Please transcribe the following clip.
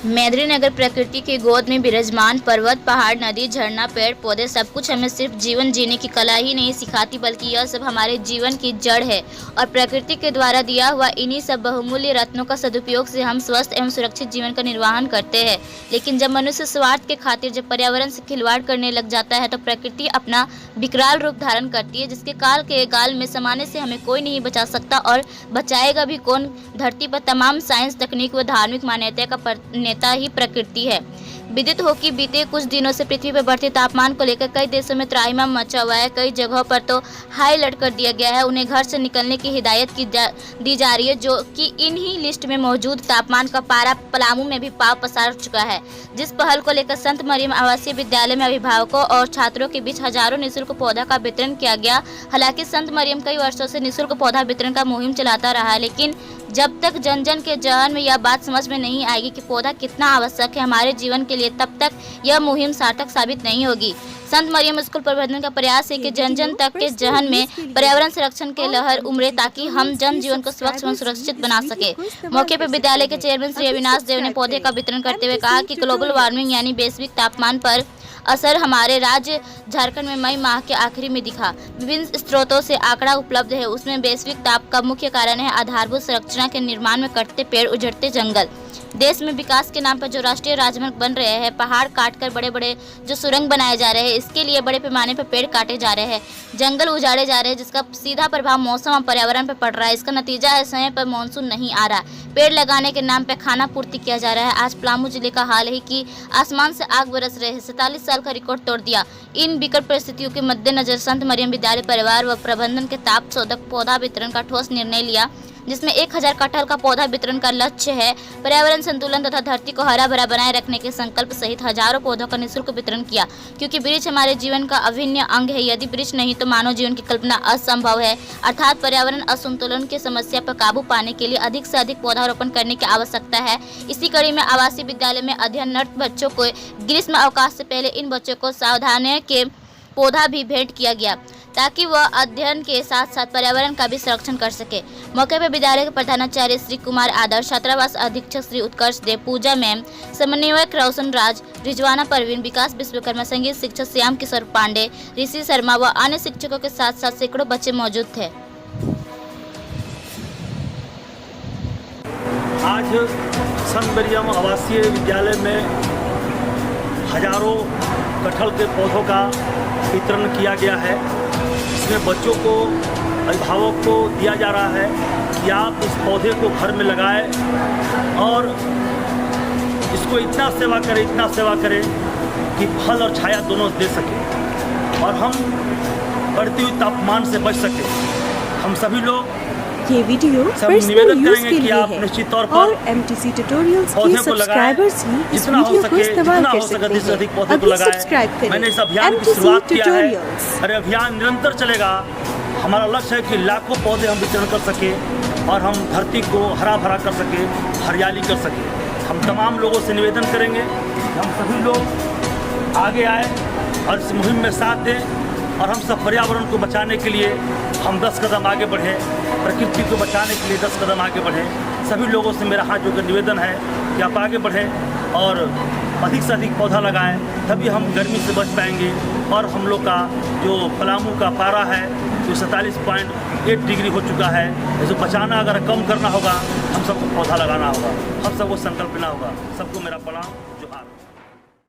मेदिनीनगर प्रकृति की गोद में विराजमान पर्वत, पहाड़, नदी, झरना, पेड़ पौधे सब कुछ हमें सिर्फ जीवन जीने की कला ही नहीं सिखाती, बल्कि यह सब हमारे जीवन की जड़ है। और प्रकृति के द्वारा दिया हुआ इन्हीं सब बहुमूल्य रत्नों का सदुपयोग से हम स्वस्थ एवं सुरक्षित जीवन का निर्वहन करते हैं। लेकिन जब मनुष्य स्वार्थ के खातिर जब पर्यावरण से खिलवाड़ करने लग जाता है तो प्रकृति अपना विकराल रूप धारण करती है, जिसके काल के गाल में समाने से हमें कोई नहीं बचा सकता और बचाएगा भी कौन। धरती पर तमाम साइंस, तकनीक व धार्मिक मान्यता का नेता ही प्रकृति है। विदित हो कि बीते कुछ दिनों से पृथ्वी पर बढ़ते तापमान को लेकर कई देशों में त्राहिमाम मचा हुआ है। कई जगहों पर तो हाई अलर्ट कर दिया गया है। उन्हें घर से निकलने की हिदायत दी जा रही है, जो कि इन्हीं लिस्ट में मौजूद तापमान का पारा पलामू में भी पांव पसार चुका है। जिस पहल को लेकर संत मरियम आवासीय विद्यालय में अभिभावकों और छात्रों के बीच हजारों निःशुल्क पौधा का वितरण किया गया। हालांकि संत मरियम कई वर्षों से निःशुल्क पौधा वितरण का मुहिम चलाता रहा, लेकिन जब तक जन जन के जहन में यह बात समझ में नहीं आएगी कि पौधा कितना आवश्यक है हमारे जीवन के लिए, तब तक यह मुहिम सार्थक साबित नहीं होगी। संत मरियम स्कूल प्रबंधन का प्रयास है कि जन जन तक के जहन में पर्यावरण संरक्षण के लहर उमड़े, ताकि हम जन जीवन को स्वच्छ एवं सुरक्षित बना सके। मौके पर विद्यालय के चेयरमैन श्री अविनाश देव ने पौधे का वितरण करते हुए कहा कि ग्लोबल वार्मिंग यानी वैश्विक तापमान पर असर हमारे राज्य झारखंड में मई माह के आखिरी में दिखा। विभिन्न स्रोतों से आंकड़ा उपलब्ध है। उसमें वैश्विक ताप का मुख्य कारण है आधारभूत संरचना के निर्माण में कटते पेड़, उजड़ते जंगल। देश में विकास के नाम पर जो राष्ट्रीय राजमार्ग बन रहे हैं, पहाड़ काटकर बड़े बड़े जो सुरंग बनाए जा रहे हैं, इसके लिए बड़े पैमाने पर पेड़ काटे जा रहे हैं, जंगल उजाड़े जा रहे हैं, जिसका सीधा प्रभाव मौसम और पर्यावरण पर पड़ रहा है। इसका नतीजा है समय पर मानसून नहीं आ रहा। पेड़ लगाने के नाम पर खाना पूर्ति किया जा रहा है। आज पलामू जिले का हाल है कि आसमान से आग बरस रहे हैं। 47 साल का रिकॉर्ड तोड़ दिया। इन विकट परिस्थितियों के मद्देनजर संत मरियम विद्यालय परिवार व प्रबंधन के ताप शोधक पौधा वितरण का ठोस निर्णय लिया, जिसमें 1000 कटहल का पौधा वितरण का लक्ष्य है। पर्यावरण संतुलन तथा धरती को हरा भरा बनाए रखने के संकल्प सहित हजारों पौधों का निःशुल्क वितरण किया, क्योंकि वृक्ष हमारे जीवन का अभिन्न अंग है। यदि वृक्ष नहीं तो मानव जीवन की कल्पना असंभव है। अर्थात पर्यावरण असंतुलन की समस्या पर काबू पाने के लिए अधिक से अधिक पौधारोपण करने की आवश्यकता है। इसी कड़ी में आवासीय विद्यालय में अध्ययनरत बच्चों को ग्रीष्म अवकाश से पहले इन बच्चों को सावधानी के पौधा भी भेंट किया गया, ताकि वह अध्ययन के साथ साथ पर्यावरण का भी संरक्षण कर सके। मौके पर विद्यालय के प्रधानाचार्य श्री कुमार आदर्श, छात्रावास अधीक्षक श्री उत्कर्ष देव, पूजा मैम, समन्वयक रोशन राज, रिजवाना परवीन, विकास विश्वकर्मा, संगीत शिक्षक श्याम किशोर पांडे, ऋषि शर्मा व अन्य शिक्षकों के साथ साथ सैकड़ों बच्चे मौजूद थे। आज संत मरियम आवासीय विद्यालय में हजारों कटहल के पौधों का वितरण किया गया है। इसमें बच्चों को, अभिभावक को दिया जा रहा है कि आप इस पौधे को घर में लगाएं और इसको इतना सेवा करें कि फल और छाया दोनों दे सके और हम बढ़ती हुई तापमान से बच सके। हम सभी लोग ये वीडियो निवेदन करेंगे कि आप निश्चित तौर पर और MTC ट्यूटोरियल्स के सब्सक्राइबर्स ही इस वीडियो को इस्तेमाल कर सकते हैं। अभी सब्सक्राइब करें। मैंने इस अभियान की शुरुआत किया है और अभियान निरंतर चलेगा। हमारा लक्ष्य है कि लाखों पौधे हम वितरण कर सके और हम धरती को हरा भरा कर सके, हरियाली कर सके। हम तमाम लोगों से निवेदन करेंगे कि हम सभी लोग आगे आए और इस मुहिम में साथ दें और हम सब पर्यावरण को बचाने के लिए हम 10 कदम आगे बढ़ें, प्रकृति को बचाने के लिए 10 कदम आगे बढ़ें। सभी लोगों से मेरा हाथ जोड़कर निवेदन है कि आप आगे बढ़ें और अधिक से अधिक पौधा लगाएं, तभी हम गर्मी से बच पाएंगे। और हम लोग का जो पलामू का पारा है जो 47.8 डिग्री हो चुका है, इसको बचाना, अगर कम करना होगा हम सबको पौधा लगाना होगा, हम सबको संकल्प लेना होगा। सबको मेरा प्रणाम, जोहार।